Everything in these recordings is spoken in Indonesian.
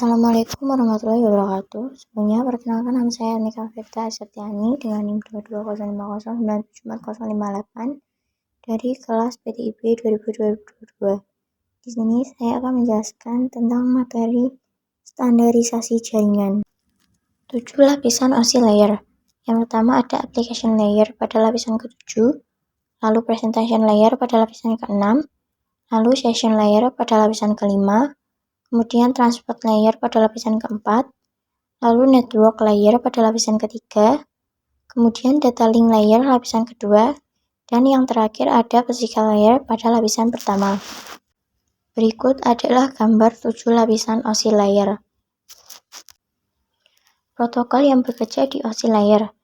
Assalamualaikum warahmatullahi wabarakatuh. Sebelumnya, perkenalkan nama saya Nika Firta Asyatiani dengan NIM 22050974058 dari kelas PTIB 2022. Di sini saya akan menjelaskan tentang materi standarisasi jaringan. 7 lapisan OSI layer. Yang pertama ada application layer pada lapisan ke-7, lalu presentation layer pada lapisan ke-6, lalu session layer pada lapisan ke-5, kemudian transport layer pada lapisan keempat, lalu network layer pada lapisan ketiga, kemudian data link layer lapisan kedua, dan yang terakhir ada physical layer pada lapisan pertama. Berikut adalah gambar 7 lapisan OSI layer. Protokol yang bekerja di OSI layer.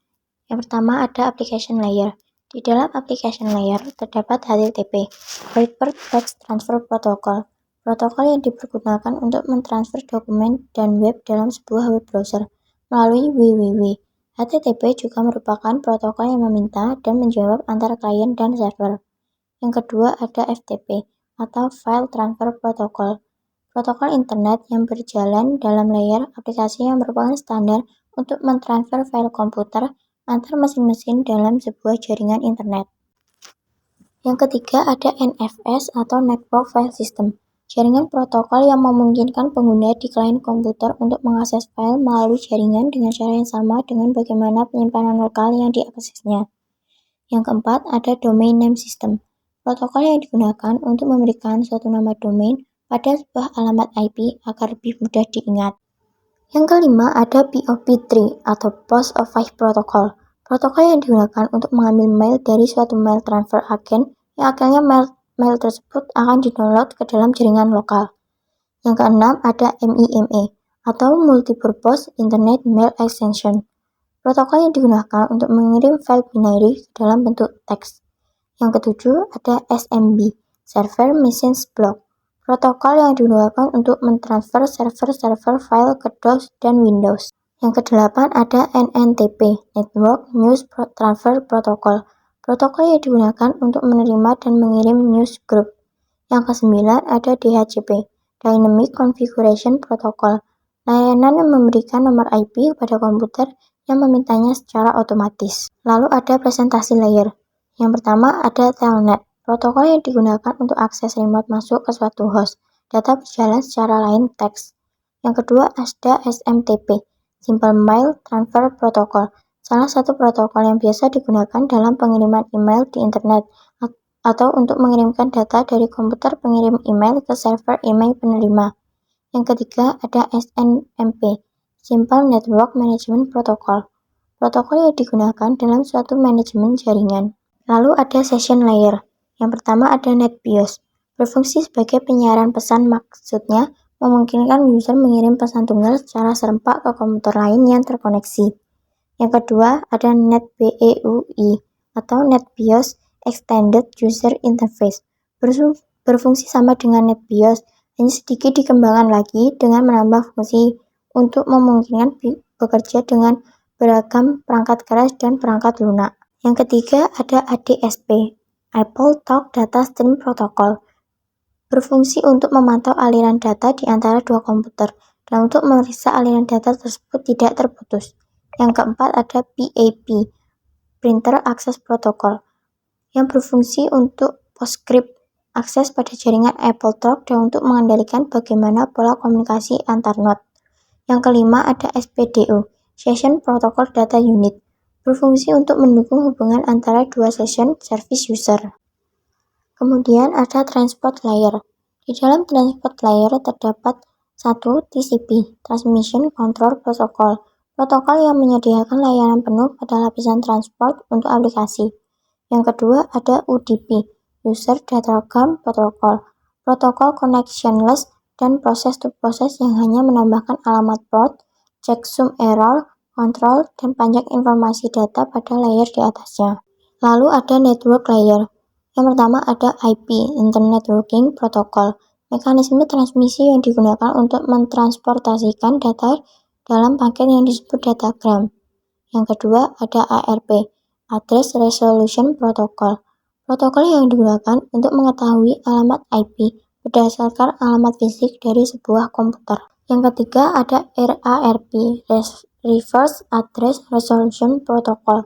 Yang pertama ada application layer. Di dalam application layer terdapat HTTP, Hypertext Text Transfer Protocol. Protokol yang dipergunakan untuk mentransfer dokumen dan web dalam sebuah web browser melalui www. HTTP juga merupakan protokol yang meminta dan menjawab antara klien dan server. Yang kedua ada FTP atau File Transfer Protocol. Protokol internet yang berjalan dalam layer aplikasi yang merupakan standar untuk mentransfer file komputer antar mesin-mesin dalam sebuah jaringan internet. Yang ketiga ada NFS atau Network File System. Jaringan protokol yang memungkinkan pengguna di klien komputer untuk mengakses file melalui jaringan dengan cara yang sama dengan bagaimana penyimpanan lokal yang diaksesnya. Yang keempat ada Domain Name System. Protokol yang digunakan untuk memberikan suatu nama domain pada sebuah alamat IP agar lebih mudah diingat. Yang kelima ada POP3 atau Post Office Protocol. Protokol yang digunakan untuk mengambil mail dari suatu mail transfer agent yang akhirnya mail tersebut akan di-download ke dalam jaringan lokal. Yang keenam ada MIME atau Multipurpose Internet Mail Extension. Protokol yang digunakan untuk mengirim file binary ke dalam bentuk teks. Yang ketujuh ada SMB, Server Message Block. Protokol yang digunakan untuk mentransfer server-server file ke DOS dan Windows. Yang kedelapan ada NNTP, Network News Transfer Protocol. Protokol yang digunakan untuk menerima dan mengirim news group. Yang kesembilan ada DHCP, Dynamic Configuration Protocol. Layanan yang memberikan nomor IP kepada komputer yang memintanya secara otomatis. Lalu ada presentasi layer. Yang pertama ada Telnet. Protokol yang digunakan untuk akses remote masuk ke suatu host. Data berjalan secara line text. Yang kedua ada SMTP, Simple Mail Transfer Protocol. Salah satu protokol yang biasa digunakan dalam pengiriman email di internet atau untuk mengirimkan data dari komputer pengirim email ke server email penerima. Yang ketiga ada SNMP, Simple Network Management Protocol. Protokol yang digunakan dalam suatu manajemen jaringan. Lalu ada Session Layer. Yang pertama ada NetBIOS, berfungsi sebagai penyiaran pesan, maksudnya memungkinkan user mengirim pesan tunggal secara serempak ke komputer lain yang terkoneksi. Yang kedua ada NetBEUI atau NetBIOS Extended User Interface, berfungsi sama dengan NetBIOS, hanya sedikit dikembangkan lagi dengan menambah fungsi untuk memungkinkan bekerja dengan beragam perangkat keras dan perangkat lunak. Yang ketiga ada ADSP, Apple Talk Data Stream Protocol, berfungsi untuk memantau aliran data di antara dua komputer dan untuk memeriksa aliran data tersebut tidak terputus. Yang keempat ada PAP, Printer Access Protocol, yang berfungsi untuk PostScript akses pada jaringan Apple Talk dan untuk mengendalikan bagaimana pola komunikasi antar node. Yang kelima ada SPDU, Session Protocol Data Unit, berfungsi untuk mendukung hubungan antara dua session service user. Kemudian ada Transport Layer. Di dalam Transport Layer terdapat 1. TCP, Transmission Control Protocol, protokol yang menyediakan layanan penuh pada lapisan transport untuk aplikasi. Yang kedua ada UDP, User Datagram Protocol, protokol connectionless dan process-to-process yang hanya menambahkan alamat port, checksum error, kontrol, dan pajak informasi data pada layer di atasnya. Lalu ada Network Layer. Yang pertama ada IP, Internet Networking Protocol, mekanisme transmisi yang digunakan untuk mentransportasikan data dalam paket yang disebut datagram. Yang kedua ada ARP, Address Resolution Protocol, protokol yang digunakan untuk mengetahui alamat IP berdasarkan alamat fisik dari sebuah komputer. Yang ketiga ada RARP, Reverse Address Resolution Protocol.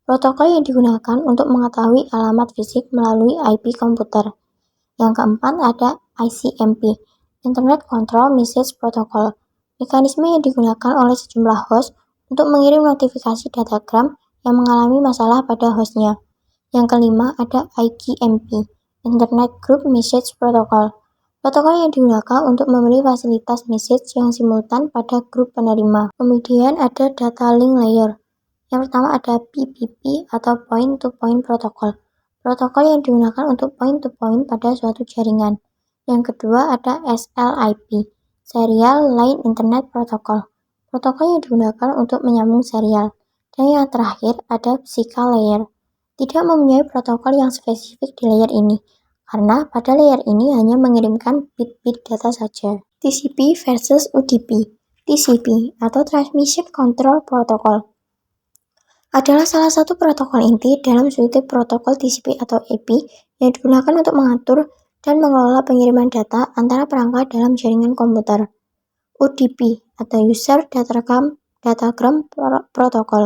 Protokol yang digunakan untuk mengetahui alamat fisik melalui IP komputer. Yang keempat ada ICMP, Internet Control Message Protocol. Mekanisme yang digunakan oleh sejumlah host untuk mengirim notifikasi datagram yang mengalami masalah pada hostnya. Yang kelima ada IGMP, Internet Group Message Protocol. Protokol yang digunakan untuk memberi fasilitas message yang simultan pada grup penerima. Kemudian ada Data Link Layer. Yang pertama ada PPP atau Point-to-Point Protocol. Protokol yang digunakan untuk point-to-point pada suatu jaringan. Yang kedua ada SLIP, Serial Line Internet Protocol. Protokol yang digunakan untuk menyambung serial. Dan yang terakhir ada Physical Layer. Tidak mempunyai protokol yang spesifik di layer ini, karena pada layer ini hanya mengirimkan bit-bit data saja. TCP versus UDP. TCP atau Transmission Control Protocol adalah salah satu protokol inti dalam suite protokol TCP atau IP yang digunakan untuk mengatur dan mengelola pengiriman data antara perangkat dalam jaringan komputer. UDP atau User Datagram Protocol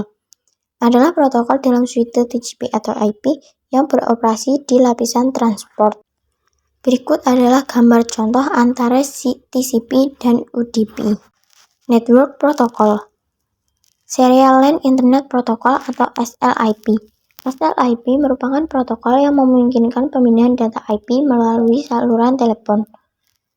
adalah protokol dalam suite TCP atau IP yang beroperasi di lapisan transport. Berikut adalah gambar contoh antara TCP dan UDP. Network Protocol, Serial Line Internet Protocol atau SLIP. SLIP merupakan protokol yang memungkinkan pemindahan data IP melalui saluran telepon.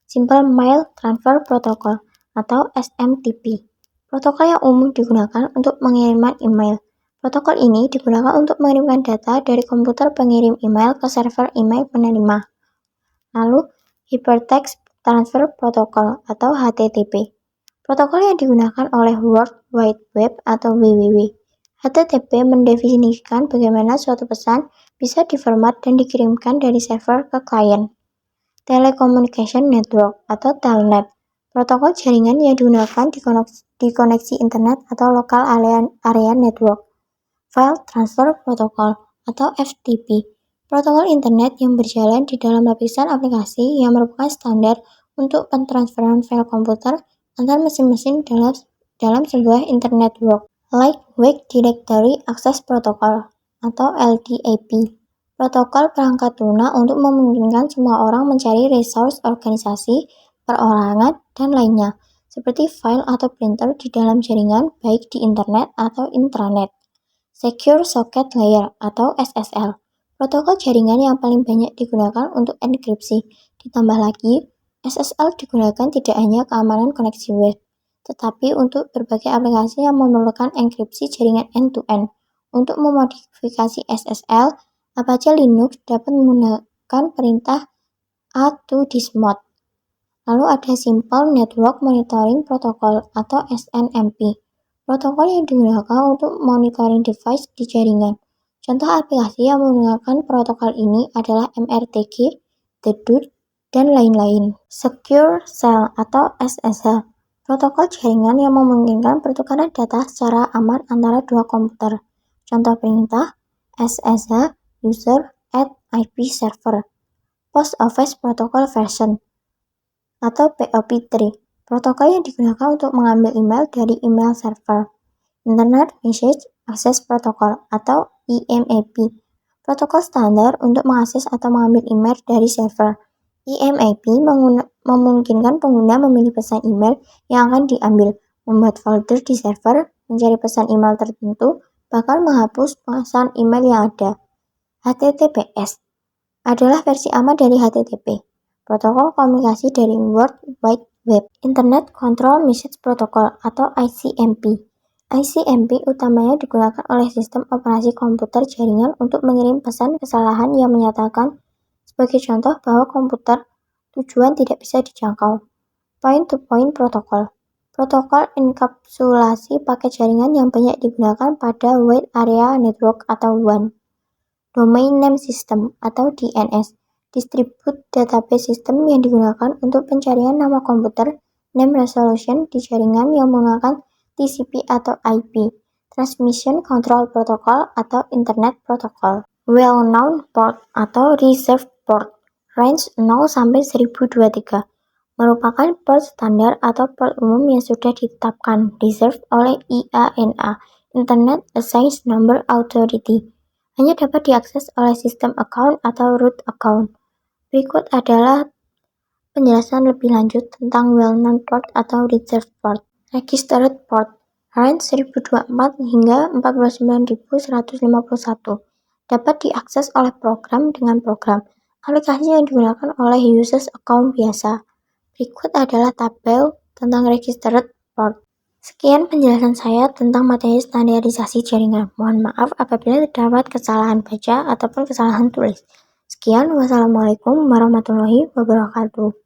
Simple Mail Transfer Protocol atau SMTP. Protokol yang umum digunakan untuk pengiriman email. Protokol ini digunakan untuk mengirimkan data dari komputer pengirim email ke server email penerima. Lalu, Hypertext Transfer Protocol atau HTTP. Protokol yang digunakan oleh World Wide Web atau WWW. HTTP mendefinisikan bagaimana suatu pesan bisa diformat dan dikirimkan dari server ke klien. Telecommunication Network atau Telnet. Protokol jaringan yang digunakan di koneksi internet atau local area network. File Transfer Protocol atau FTP. Protokol internet yang berjalan di dalam lapisan aplikasi yang merupakan standar untuk pentransferan file komputer antar mesin-mesin dalam sebuah internet network. Lightweight Directory Access Protocol atau LDAP. Protokol perangkat lunak untuk memungkinkan semua orang mencari resource organisasi, perorangan, dan lainnya, seperti file atau printer di dalam jaringan baik di internet atau intranet. Secure Socket Layer atau SSL. Protokol jaringan yang paling banyak digunakan untuk enkripsi. Ditambah lagi, SSL digunakan tidak hanya keamanan koneksi web, tetapi untuk berbagai aplikasi yang memerlukan enkripsi jaringan end-to-end. Untuk memodifikasi SSL, Apache Linux dapat menggunakan perintah A to this mode. Lalu ada Simple Network Monitoring Protocol atau SNMP. Protokol yang digunakan untuk monitoring device di jaringan. Contoh aplikasi yang menggunakan protokol ini adalah MRTG, Dedut, dan lain-lain. Secure Shell atau SSH. Protokol jaringan yang memungkinkan pertukaran data secara aman antara dua komputer. Contoh perintah SSH user at IP server. Post Office Protocol Version atau POP3. Protokol yang digunakan untuk mengambil email dari email server. Internet Message Access Protocol atau IMAP. Protokol standar untuk mengakses atau mengambil email dari server. IMAP memungkinkan pengguna memilih pesan email yang akan diambil, membuat folder di server, mencari pesan email tertentu, bahkan menghapus pesan email yang ada. HTTPS adalah versi aman dari HTTP. Protokol komunikasi dari World Wide Web. Internet Control Message Protocol atau ICMP. ICMP utamanya digunakan oleh sistem operasi komputer jaringan untuk mengirim pesan kesalahan yang menyatakan, sebagai contoh, bahwa komputer tujuan tidak bisa dijangkau. Point-to-Point Protocol. Protokol enkapsulasi paket jaringan yang banyak digunakan pada Wide Area Network atau WAN. Domain Name System atau DNS. Distribute Database System yang digunakan untuk pencarian nama komputer, name resolution di jaringan yang menggunakan TCP atau IP. Transmission Control Protocol atau Internet Protocol. Well-known port atau reserved port. Range 0 sampai 1023. merupakan port standar atau port umum yang sudah ditetapkan (reserved) oleh IANA (Internet Assigned Number Authority). Hanya dapat diakses oleh sistem account atau root account. Berikut adalah penjelasan lebih lanjut tentang well-known port atau reserved port. Registered port range 1024 hingga 49151 dapat diakses oleh program dengan program aplikasi yang digunakan oleh users account biasa. Berikut adalah tabel tentang registered port. Sekian penjelasan saya tentang materi standarisasi jaringan. Mohon maaf apabila terdapat kesalahan baca ataupun kesalahan tulis. Sekian, wassalamualaikum warahmatullahi wabarakatuh.